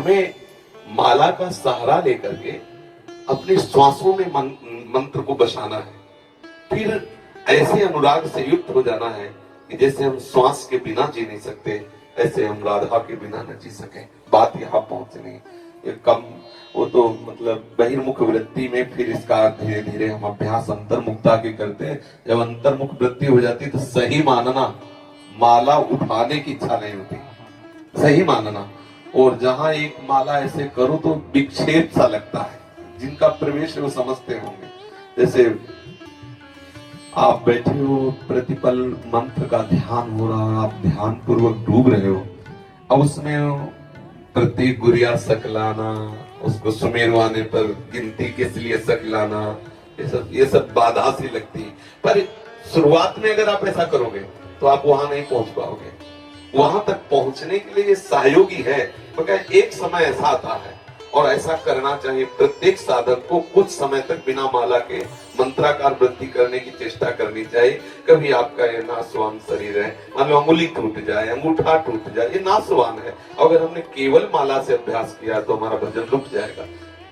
हमें माला का सहारा लेकर के अपने श्वासों में मंत्र को बसाना है। फिर ऐसे अनुराग से युक्त हो जाना है कि जैसे हम श्वास के बिना जी नहीं सकते, ऐसे हम राधा के बिना न जी सके। बात यहाँ पहुंचनी ये कम, वो तो मतलब बहिर्मुख वृत्ति में फिर इसका धीरे धीरे हम अभ्यास अंतर्मुखता के करते हैं। जब अंतर्मुख वृत्ति हो जाती तो सही मानना, माला उठाने की इच्छा नहीं होती, सही मानना। और जहां एक माला ऐसे करो तो विक्षेप सा लगता है, जिनका प्रवेश है वो समझते होंगे। जैसे आप बैठे हो, प्रतिपल मंत्र का ध्यान हो रहा, आप ध्यान पूर्वक डूब रहे हो, अब उसमें प्रत्येक गुरिया सकलाना, उसको सुमेरु आने पर गिनती किस लिए सकलाना, ये सब बाधा सी लगती है। पर शुरुआत में अगर आप ऐसा करोगे तो आप वहां नहीं पहुंच पाओगे। वहां तक पहुंचने के लिए ये सहयोगी है। तो क्या एक समय ऐसा आता है, और ऐसा करना चाहिए प्रत्येक साधक को, कुछ समय तक बिना माला के मंत्राकार वृत्ति करने की चेष्टा करनी चाहिए। कभी आपका ये नासवान शरीर है, मान लो अंगुली टूट जाए, अंगूठा टूट जाए, ये नासवान है। अगर हमने केवल माला से अभ्यास किया तो हमारा भजन रुक जाएगा।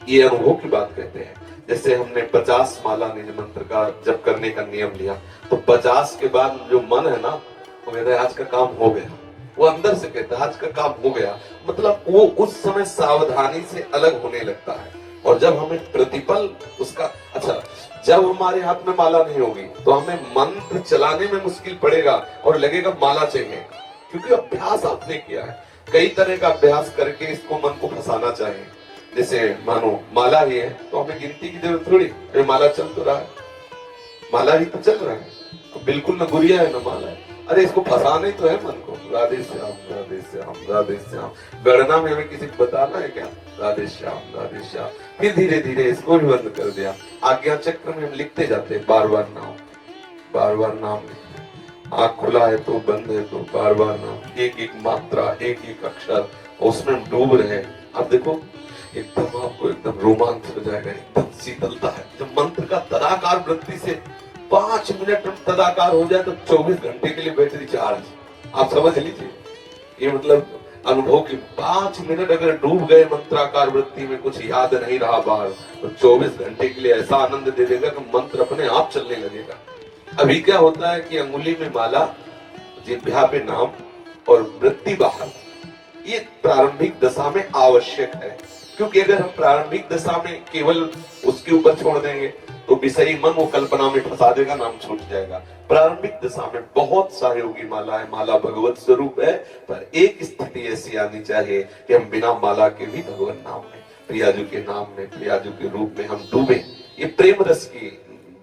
ये अनुभव की बात कहते हैं। जैसे हमने 50 माला निज मंत्र का जप करने का नियम लिया, तो 50 के बाद जो मन है ना, वो कहता है आज का काम हो गया। वो अंदर से कहता है आज का काम हो गया, मतलब वो उस समय सावधानी से अलग होने लगता है। और जब हमें प्रतिपल उसका, अच्छा, जब हमारे हाथ में माला नहीं होगी तो हमें मंत्र चलाने में मुश्किल पड़ेगा और लगेगा माला चाहिए, क्योंकि अभ्यास आपने किया है। कई तरह का अभ्यास करके इसको मन को फंसाना चाहिए। जैसे मानो माला ही है तो हमें गिनती की जरूरत थोड़ी, माला चल तो रहा है, माला ही तो चल रहा है, तो बिल्कुल न गुरिया है न माला है। अरे इसको फंसाने तो है मन को, राधे श्याम राधे श्याम राधे श्याम। गणना में हमें किसी को बताना है क्या, राधे श्याम राधे श्याम। फिर धीरे धीरे इसको भी बंद कर दिया। आज्ञा चक्र में हम लिखते जाते हैं बार बार नाम, बार बार नाम। आँख खुला है तो बंद है तो बार बार नाम, एक एक मात्रा, एक एक अक्षर, उसमें हम डूब रहे हैं। अब देखो एकदम आपको एकदम रोमांच हो जाएगा, एकदम शीतलता है। जब मंत्र का तदाकार वृत्ति से 5 मिनट तदाकार हो जाए तो 24 घंटे के लिए बैटरी चार्ज। आप समझ लीजिए, ये मतलब अनुभव की 5 मिनट अगर डूब गए मंत्राकार वृत्ति में, कुछ याद नहीं रहा बाहर, तो 24 घंटे के लिए ऐसा आनंद दे देगा कि मंत्र अपने आप चलने लगेगा। अभी क्या होता है कि अंगुली में माला, जिह्वा पे नाम और वृत्ति बाहर, ये प्रारंभिक दशा में आवश्यक है। क्योंकि अगर हम प्रारंभिक दशा में केवल उसके ऊपर छोड़ देंगे तो विषयी मन वो कल्पना में फंसा देगा, नाम छूट जाएगा। प्रारंभिक दशा में बहुत सहयोगी माला है, माला भगवत स्वरूप है, पर एक स्थिति ऐसी आनी चाहिए कि हम बिना माला के भी भगवान नाम में, प्रियाजू के नाम में, प्रियाजू के रूप में हम डूबे। ये प्रेम रस की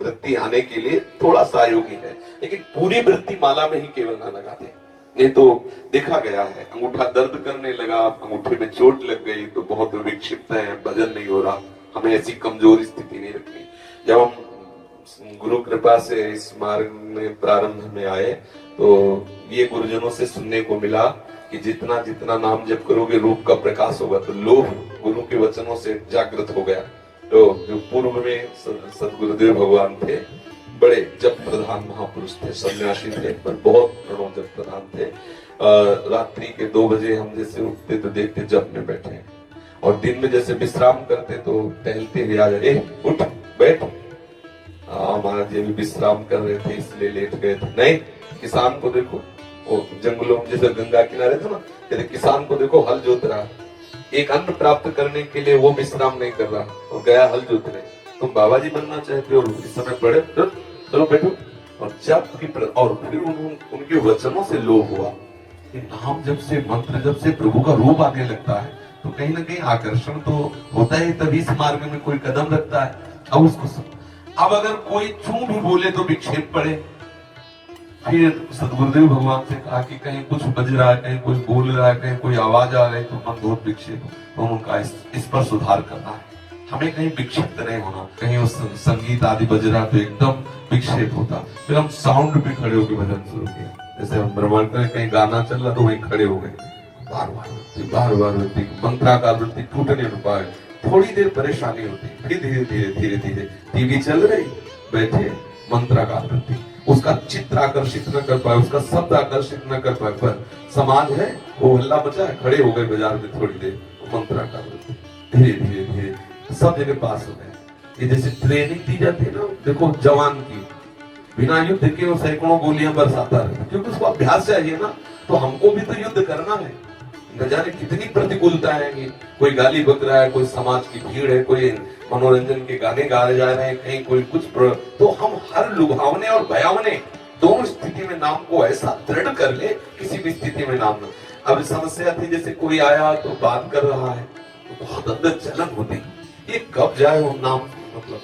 वृत्ति आने के लिए थोड़ा सहयोगी है, लेकिन पूरी वृत्ति माला में ही केवल ना लगा दे। नहीं तो देखा गया है, अंगूठा दर्द करने लगा, अंगूठे में चोट लग गई तो बहुत विक्षिप्त है, भजन नहीं हो रहा। हमें ऐसी कमजोर स्थिति नहीं रखनी। जब हम गुरु कृपा से इस मार्ग में प्रारंभ में आए तो ये गुरुजनों से सुनने को मिला कि जितना जितना नाम जप करोगे रूप का प्रकाश होगा। तो लोभ गुरु के वचनों से जागृत हो गया। तो जो पूर्व में सदगुरुदेव भगवान थे, बड़े जप प्रधान महापुरुष थे, सन्यासी थे, पर बहुत प्रणव जप प्रधान थे। रात्रि के 2 बजे हम जैसे उठते तो देखते जप में बैठे, और दिन में जैसे विश्राम करते तो टहलते हुए आ जाए, उठ बैठ। महाराज जी भी विश्राम कर रहे थे इसलिए लेट गए थे। नहीं, किसान को देखो, वो जंगलों में जैसे गंगा किनारे था ना, कहते किसान को देखो हल जोत रहा, एक अन्न प्राप्त करने के लिए वो विश्राम नहीं कर रहा, वो गया हल जोतने। तुम बाबा जी बनना चाहते हो, इस समय पढ़े, चलो बैठो। और जब और फिर उनके वचनों से लोभ हुआ कि नाम जब से, मंत्र जब से प्रभु का रूप आने लगता है तो कहीं ना कहीं आकर्षण तो होता है, तभी इस मार्ग में कोई कदम रखता है। अब उसको अब अगर कोई चूं भी बोले तो विक्षेप पड़े। फिर सदगुरुदेव भगवान से कहा कि कहीं कुछ बज रहा है, कहीं कोई बोल रहा है, कहीं कोई आवाज आ रही है तो मन बहुत विक्षेप हो, तो उनका इस पर सुधार करना है। हमें कहीं विक्षिप्त नहीं होना, कहीं उस संगीत आदि बज रहा तो एकदम विक्षेप होता। फिर हम साउंड पे खड़े होकर भजन शुरू किया। जैसे हम ब्रह्मांड में कहीं गाना चल रहा तो वहीं खड़े हो गए, बार बार मंत्राकार वृत्ति टूटने न पाए। थोड़ी देर परेशानी होती, फिर धीरे धीरे धीरे धीरे टीवी चल रही, बैठे मंत्राकार वृत्ति, उसका चित्र आकर्षित न कर पाए, उसका शब्द आकर्षित न कर पाए, पर समाज है वो हल्ला मचा है, खड़े हो गए बाजार में थोड़ी देर, मंत्राकार वृत्ति धीरे धीरे धीरे सब जगह पास हो गए। ये जैसे ट्रेनिंग दी जाती है ना, देखो जवान की, बिना युद्ध के वो सैकड़ों गोलियां बरसाता रहता, क्योंकि उसको अभ्यास चाहिए ना। तो हमको भी तो युद्ध करना है, न जाने कितनी प्रतिकूलता है, कोई गाली बक रहा है, कोई समाज की भीड़ है, कोई मनोरंजन के गाने गाए जा रहे हैं, कहीं कोई कुछ तो हम हर लुभावने और भयावने दोनों स्थिति में नाम को ऐसा दृढ़ कर ले, किसी भी स्थिति में नाम न। अब समस्या थी, जैसे कोई आया तो बात कर रहा है तो बहुत अंदर जलन होती, ये कब जाए वो नाम, मतलब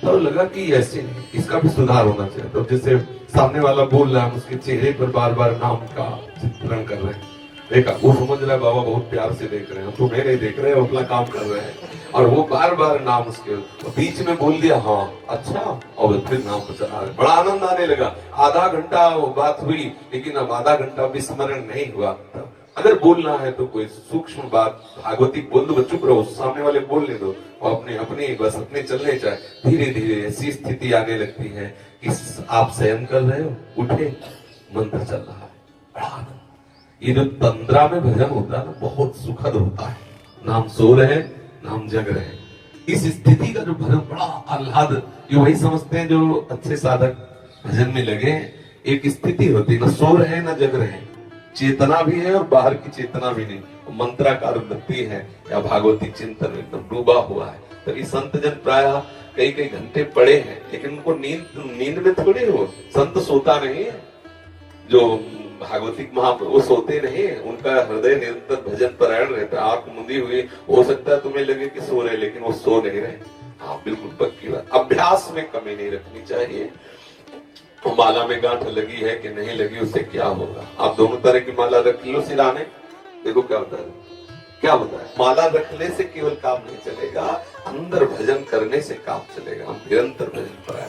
तो लगा कि ऐसे नहीं, इसका भी सुधार होना चाहिए। तो जैसे सामने वाला बोल रहा है, उसके चेहरे पर बार बार नाम का चित्रण कर रहे हैं, देखा वो समझ रहा है बाबा बहुत प्यार से देख रहे हैं, तुम्हें नहीं देख रहे हैं, अपना काम कर रहे हैं, और वो बार बार नाम उसके तो बीच में बोल दिया हाँ अच्छा, और फिर नाम को चला रहे, बड़ा आनंद आने लगा। आधा घंटा वो बात हुई, लेकिन अब आधा घंटा भी स्मरण नहीं हुआ। अगर बोलना है तो कोई सूक्ष्म बात भागवती बोल दो, चुप रहो, सामने वाले बोलने दो, और अपने अपने बस अपने चलने चाहे। धीरे धीरे ऐसी स्थिति आने लगती है कि आप शयन कर रहे हो, उठे, मंत्र चल रहा है, बड़ा आनंद। ये जो तंद्रा में भजन होता है ना, बहुत सुखद होता है। नाम सो रहे, नाम जग रहे, इस स्थिति का जो भजन बड़ा आह्लाद, ये वही समझते हैं जो अच्छे साधक भजन में लगे। एक स्थिति होती है, न सो रहे न जग रहे, चेतना भी है और बाहर की चेतना भी नहीं, मंत्राकार वृत्ति है या भागवती चिंतन एकदम डूबा हुआ है। तो इस संत जन प्राय कई कई घंटे पड़े हैं, लेकिन उनको नींद में थोड़े हो, संत सोता नहीं है, जो भागवतिक महापुरुष वो सोते नहीं, उनका हृदय निरंतर भजन परायण रहता है। आंख मुंदी हुई हो सकता है तुम्हें लगे कि सो रहे, लेकिन वो सो नहीं रहे। हाँ बिल्कुल पक्की बात, अभ्यास में कमी नहीं रखनी चाहिए। माला में गांठ लगी है कि नहीं लगी, उससे क्या होगा। आप दोनों तरह की माला रख लो सिराने, देखो क्या होता है, क्या होता है। माला रखने से केवल काम नहीं चलेगा, अंदर भजन करने से काम चलेगा। हम निरंतर भजन परायण